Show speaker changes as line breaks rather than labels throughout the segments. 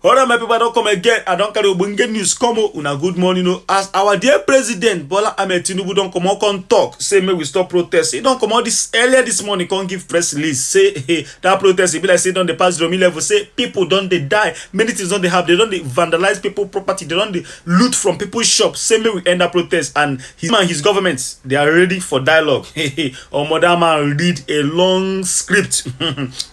Alright, my people, I don't come again. I don't carry Obunge news. Come una good morning. As our dear president Bola Ahmed Tinubu don't come out come talk, say may we stop protest. He don't come out this earlier this morning, can't give press release. Say hey, that protest, it be like say don't the pass the level. Say people don't they die. Many things don't they have. They don't they vandalize people property. They don't they loot from people's shops. Say may we end that protest. And his government, they are ready for dialogue. Or Mother man read a long script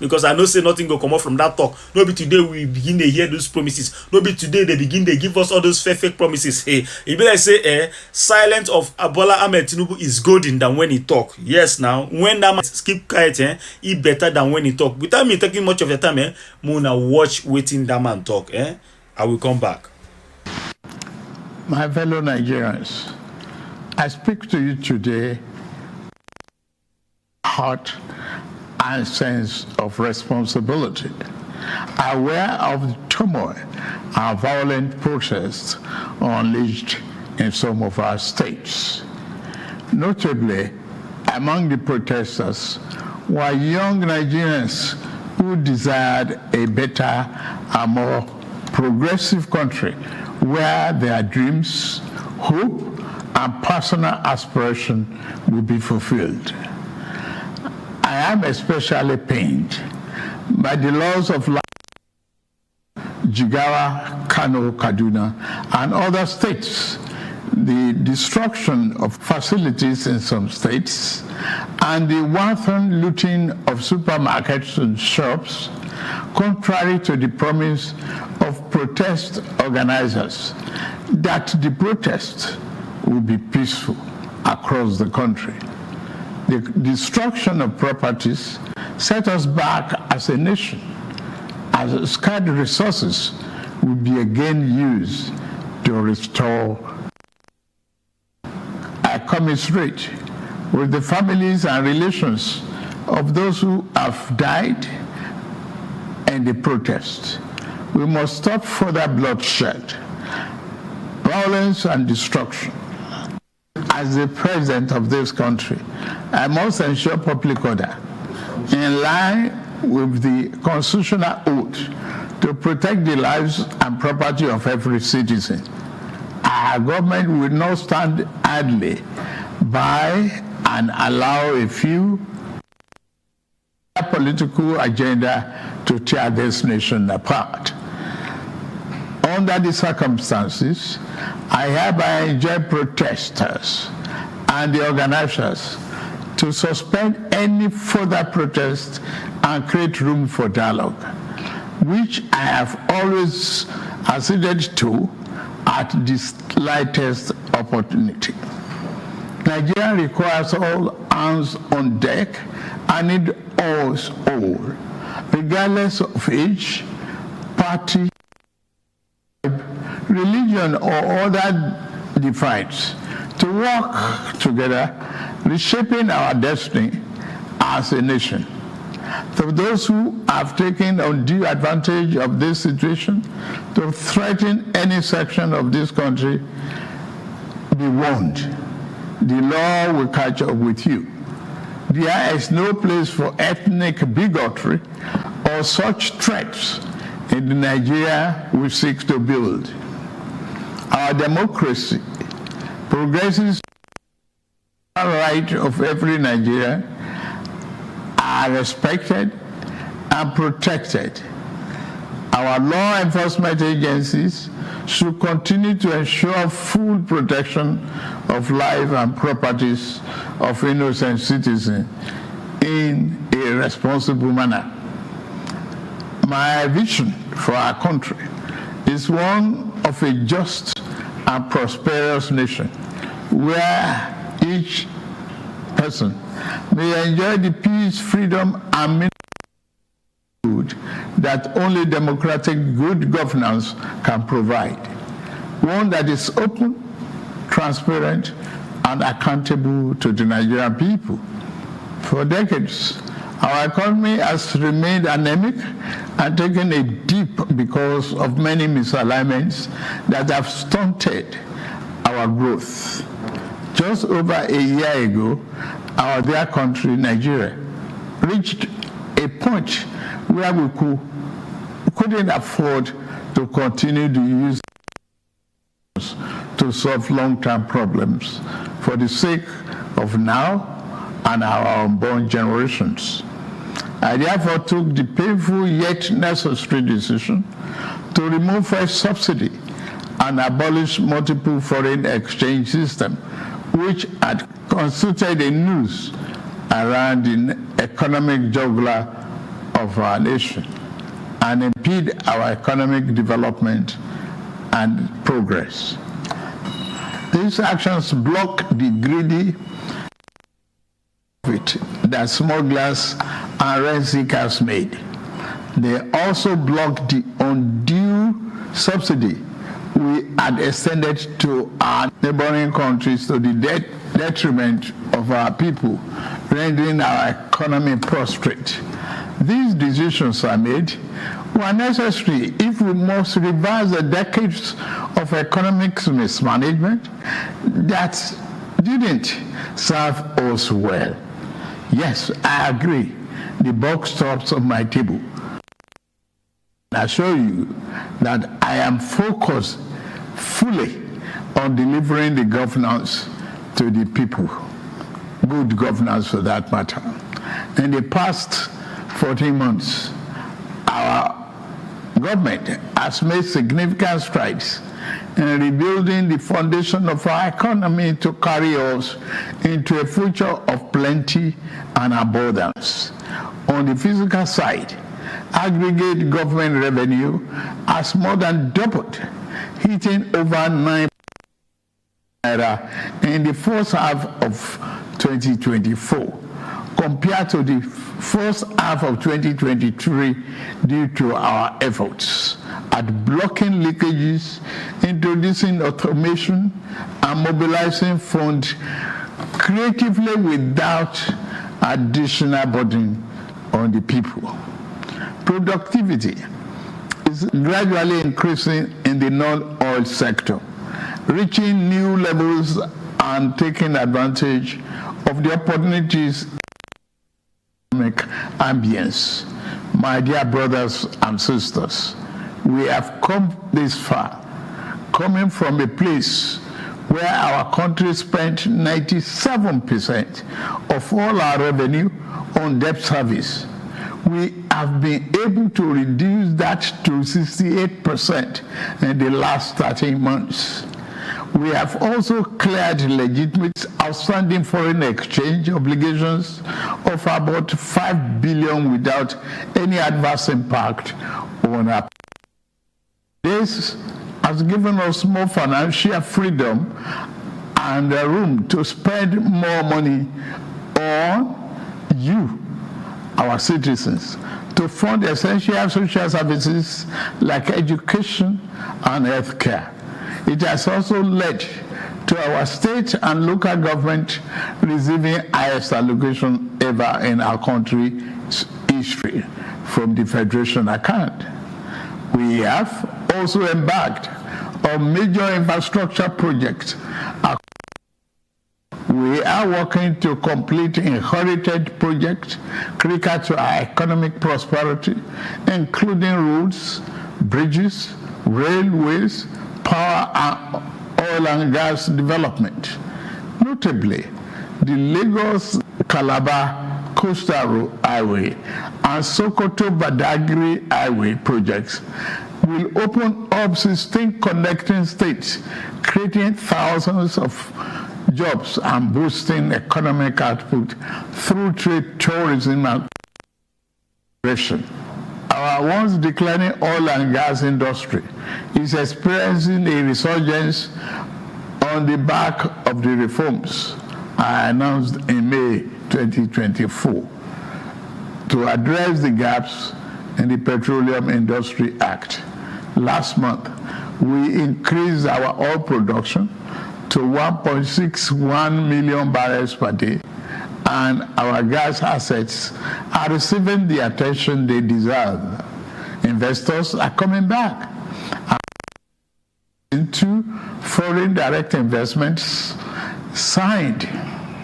because I know say nothing go come out from that talk. No be today we begin to hear those promises. No be today they begin they give us all those fake promises. Hey, it be like say silence of Bola Ahmed Tinubu is golden than when he talk. Yes, now when that man keep quiet, he better than when he talk. Without me taking much of your time, Muna watch waiting that man talk. I will come back.
My fellow Nigerians, I speak to you today heart and sense of responsibility, aware of the turmoil and violent protests unleashed in some of our states. Notably, among the protesters were young Nigerians who desired a better and more progressive country where their dreams, hope, and personal aspiration will be fulfilled. I am especially pained by the loss of life in Jigawa, Kano, Kaduna, and other states, the destruction of facilities in some states, and the wanton looting of supermarkets and shops, contrary to the promise of protest organizers that the protest will be peaceful across the country. The destruction of properties set us back as a nation, as scarce resources will be again used to restore. I commiserate with the families and relations of those who have died in the protest. We must stop further bloodshed, violence, and destruction. As the president of this country, I must ensure public order in line with the constitutional oath to protect the lives and property of every citizen. Our government will not stand idly by and allow a few political agenda to tear this nation apart. Under the circumstances, I hereby enjoin protesters and the organizers to suspend any further protest and create room for dialogue, which I have always acceded to at the slightest opportunity. Nigeria requires all hands on deck and need us all, regardless of age, party, religion, or other divides, to work together, reshaping our destiny as a nation. To those who have taken undue advantage of this situation to threaten any section of this country, be warned. The law will catch up with you. There is no place for ethnic bigotry or such threats in the Nigeria we seek to build. Our democracy, progressive right of every Nigerian are respected and protected. Our law enforcement agencies should continue to ensure full protection of life and properties of innocent citizens in a responsible manner. My vision for our country is one of a just and prosperous nation where each person may enjoy the peace, freedom, and good that only democratic good governance can provide. One that is open, transparent, and accountable to the Nigerian people. For decades, our economy has remained anemic and taken a dip because of many misalignments that have stunted our growth. Just over a year ago, our dear country, Nigeria, reached a point where we couldn't afford to continue to use to solve long-term problems for the sake of now and our unborn generations. I therefore took the painful yet necessary decision to remove fresh subsidy and abolish multiple foreign exchange system, which had constituted a noose around the economic jugular of our nation and impede our economic development and progress. These actions block the greedy profit that smugglers and rent seekers made. They also block the undue subsidy we had extended to our neighboring countries to the detriment of our people, rendering our economy prostrate. These decisions are made were necessary if we must reverse the decades of economic mismanagement that didn't serve us well. Yes, I agree. The buck stops on my table. I assure you that I am focused fully on delivering the governance to the people, good governance for that matter. In the past 14 months, our government has made significant strides in rebuilding the foundation of our economy to carry us into a future of plenty and abundance. On the physical side, aggregate government revenue has more than doubled, hitting over 9 in the first half of 2024 compared to the first half of 2023 due to our efforts at blocking leakages, introducing automation, and mobilizing funds creatively without additional burden on the people. Productivity is gradually increasing in the non-oil sector, reaching new levels and taking advantage of the opportunities in economic ambience. My dear brothers and sisters, we have come this far, coming from a place where our country spent 97% of all our revenue on debt service. We have been able to reduce that to 68% in the last 13 months. We have also cleared legitimate outstanding foreign exchange obligations of about $5 billion without any adverse impact on our. This has given us more financial freedom and room to spend more money on you, our citizens, to fund essential social services like education and health care. It has also led to our state and local government receiving highest allocation ever in our country's history from the Federation account. We have also embarked on major infrastructure projects. We are working to complete inherited projects critical to our economic prosperity, including roads, bridges, railways, power, and oil and gas development. Notably, the Lagos-Calabar Coastal Highway and Sokoto-Badagry Highway projects will open up 16 connecting states, creating thousands of jobs and boosting economic output through trade, tourism, and migration. Our once declining oil and gas industry is experiencing a resurgence on the back of the reforms I announced in May 2024 to address the gaps in the Petroleum Industry Act. Last month, we increased our oil production to 1.61 million barrels per day, and our gas assets are receiving the attention they deserve. Investors are coming back into foreign direct investments, signed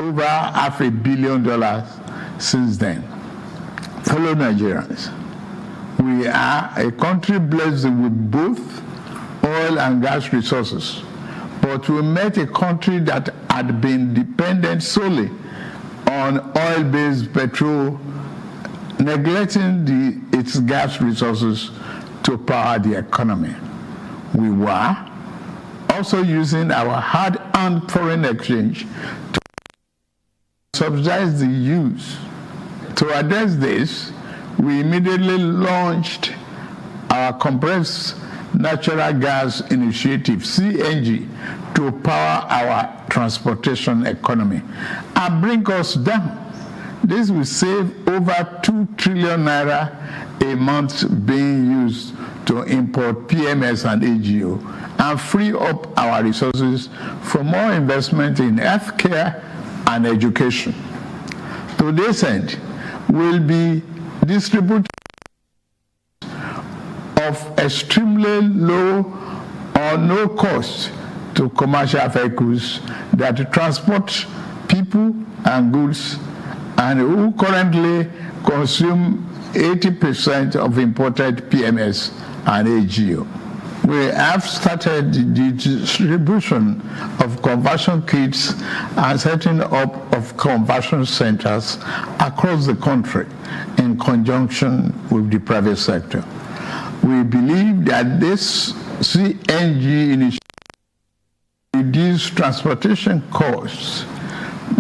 over $500 million since then. Fellow Nigerians, We are a country blessed with both oil and gas resources, but we met a country that had been dependent solely on oil-based petrol, neglecting its gas resources to power the economy. We were also using our hard-earned foreign exchange to subsidize the use. To address this, we immediately launched our compressed natural gas initiative, CNG, to power our transportation economy and bring us down. This will save over 2 trillion naira a month being used to import PMS and AGO and free up our resources for more investment in healthcare and education. To this end, we'll be distributing of extremely low or no cost to commercial vehicles that transport people and goods and who currently consume 80% of imported PMS and AGO. We have started the distribution of conversion kits and setting up of conversion centers across the country in conjunction with the private sector. We believe that this CNG initiative will reduce transportation costs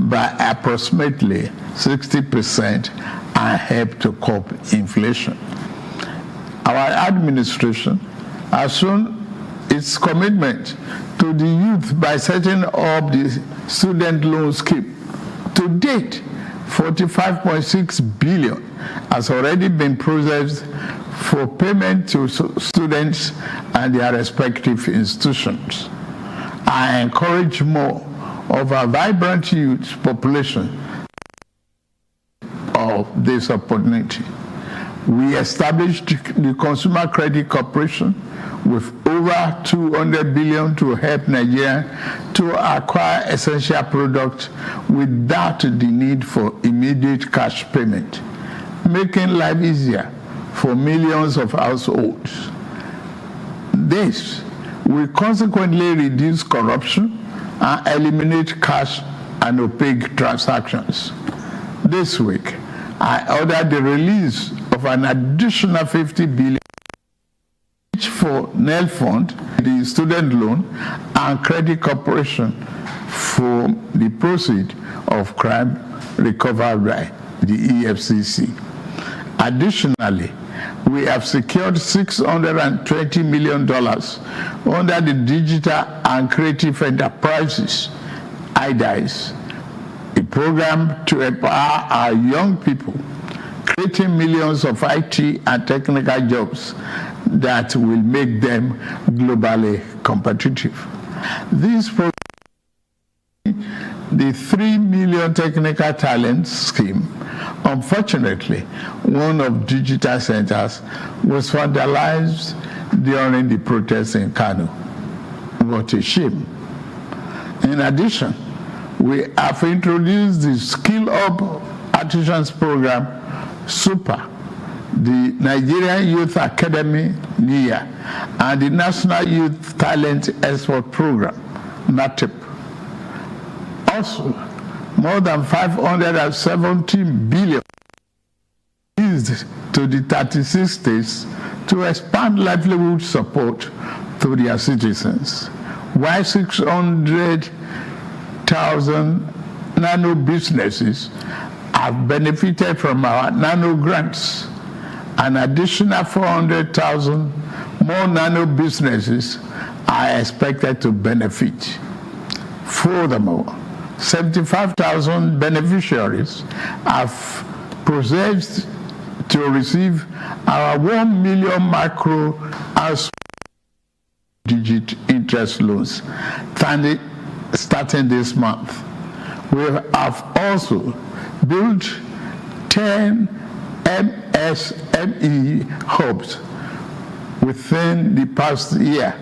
by approximately 60% and help to curb inflation. Our administration has shown its commitment to the youth by setting up the student loan scheme. To date, 45.6 billion has already been processed for payment to students and their respective institutions. I encourage more of our vibrant youth population of this opportunity. We established the Consumer Credit Corporation with over 200 billion to help Nigeria to acquire essential products without the need for immediate cash payment, making life easier for millions of households. This will consequently reduce corruption and eliminate cash and opaque transactions. This week, I ordered the release of an additional 50 billion for NEL Fund, the student loan, and Credit Corporation for the proceeds of crime recovered by the EFCC. Additionally, we have secured $620 million under the Digital and Creative Enterprises, IDICE, a program to empower our young people, creating millions of IT and technical jobs that will make them globally competitive. This program, the 3 million technical talent scheme, unfortunately, one of digital centers was vandalized during the protests in Kano. What a shame. In addition, we have introduced the Skill Up Artisans Program, SUPER, the Nigerian Youth Academy, NIA, and the National Youth Talent Export Program, NATEP. Also, more than 570 billion used to the 36 states to expand livelihood support to their citizens, while 600,000 nano businesses have benefited from our nano grants. An additional 400,000 more nano businesses are expected to benefit. Furthermore, 75,000 beneficiaries have processed to receive our 1 million micro and digit interest loans starting this month. We have also built 10 MSME hubs within the past year,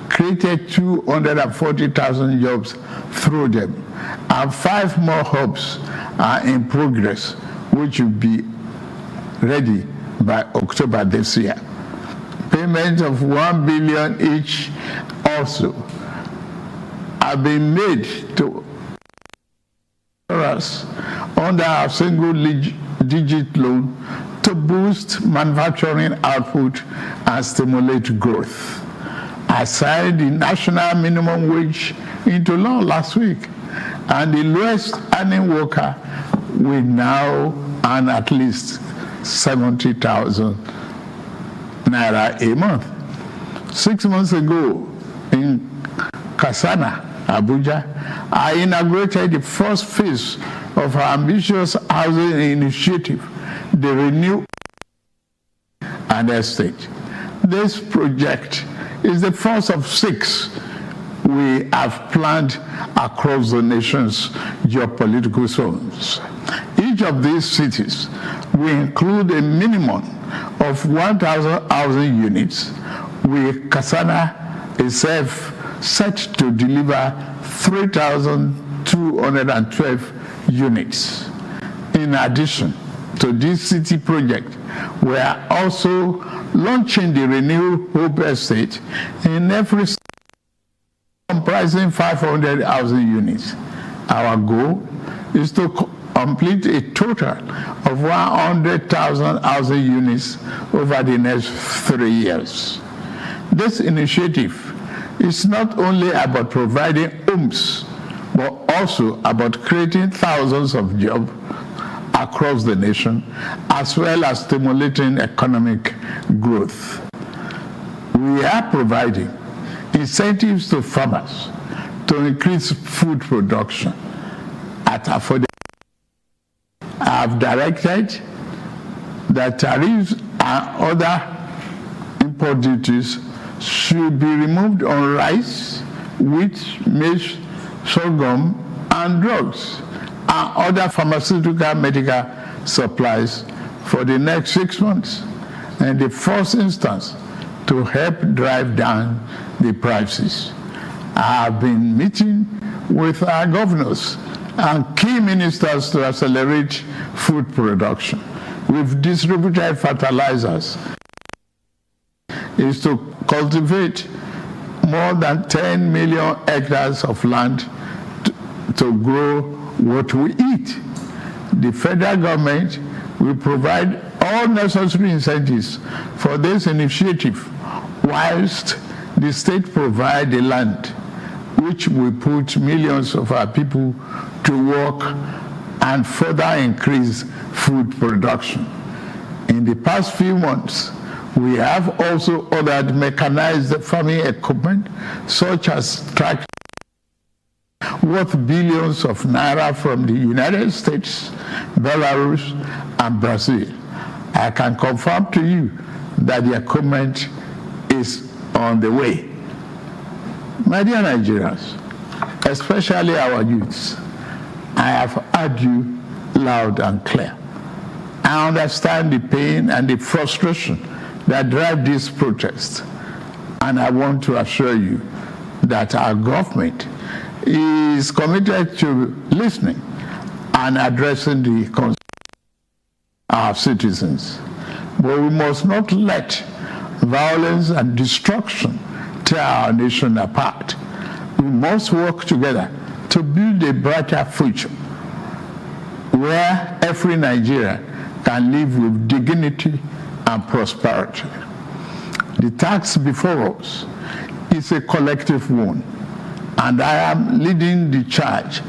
created 240,000 jobs through them, and 5 more hubs are in progress, which will be ready by October this year. Payments of 1 billion each also have been made to us under our single-digit loan to boost manufacturing output and stimulate growth. I signed the national minimum wage into law last week, and the lowest earning worker will now earn at least 70,000 naira a month. 6 months ago in Kasana, Abuja, I inaugurated the first phase of our ambitious housing initiative, the Renew and Estate. This project is the first of 6 we have planned across the nation's geopolitical zones. Each of these cities will include a minimum of 1,000 housing units, with Kasana itself set to deliver 3,212 units. In addition to this city project, we are also launching the Renew Hope Estate in every state, comprising 500 housing units. Our goal is to complete a total of 100,000 housing units over the next 3 years. This initiative is not only about providing homes, but also about creating thousands of jobs across the nation, as well as stimulating economic growth. We are providing incentives to farmers to increase food production at affordable. I have directed that tariffs and other import duties should be removed on rice, wheat, maize, sorghum, and drugs, and other pharmaceutical medical supplies for the next 6 months, in the first instance, to help drive down the prices. I have been meeting with our governors and key ministers to accelerate food production. We've distributed fertilizers. Is to cultivate more than 10 million hectares of land to grow what we eat. The federal government will provide all necessary incentives for this initiative, whilst the state provide the land, which will put millions of our people to work and further increase food production. In the past few months, we have also ordered mechanized farming equipment, such as tractors, worth billions of naira from the United States, Belarus, and Brazil. I can confirm to you that the equipment is on the way. My dear Nigerians, especially our youths, I have heard you loud and clear. I understand the pain and the frustration that drive this protest, and I want to assure you that our government is committed to listening and addressing the concerns of our citizens. But we must not let violence and destruction tear our nation apart. We must work together to build a brighter future where every Nigerian can live with dignity and prosperity. The task before us is a collective one, and I am leading the charge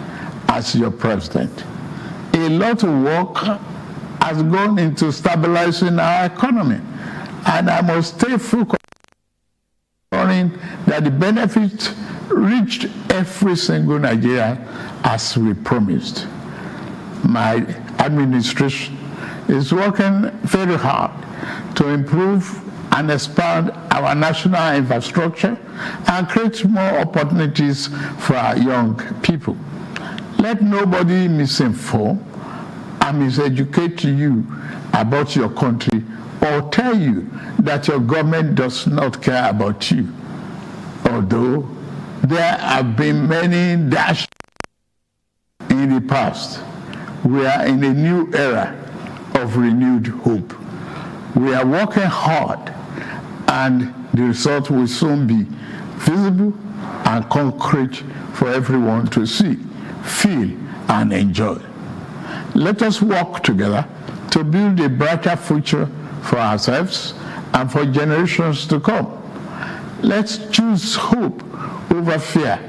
as your president. A lot of work has gone into stabilizing our economy, and I must stay focused on ensuring that the benefits reached every single Nigerian as we promised. My administration is working very hard to improve and expand our national infrastructure and create more opportunities for our young people. Let nobody misinform and miseducate you about your country or tell you that your government does not care about you. Although there have been many dashes in the past, we are in a new era of renewed hope. We are working hard, and the result will soon be visible and concrete for everyone to see, feel, and enjoy. Let us work together to build a brighter future for ourselves and for generations to come. Let's choose hope over fear,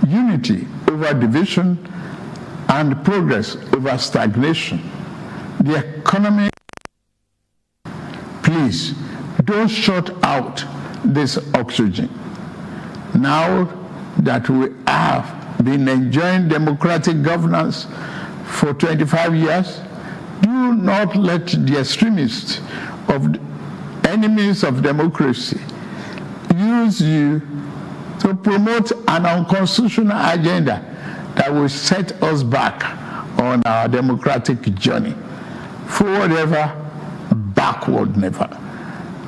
unity over division, and progress over stagnation. The economy, please don't shut out this oxygen. Now that we have been enjoying democratic governance for 25 years, do not let the extremists of enemies of democracy use you to promote an unconstitutional agenda that will set us back on our democratic journey. Forward ever, backward never.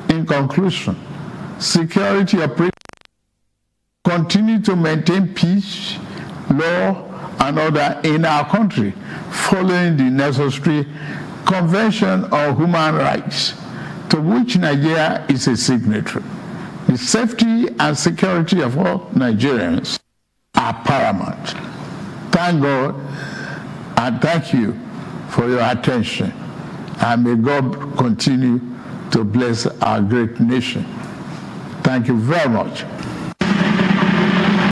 In conclusion, security operators continue to maintain peace, law, and order in our country, following the necessary Convention on Human Rights, to which Nigeria is a signatory. The safety and security of all Nigerians are paramount. Thank God and thank you for your attention, and may God continue to bless our great nation. Thank you very much.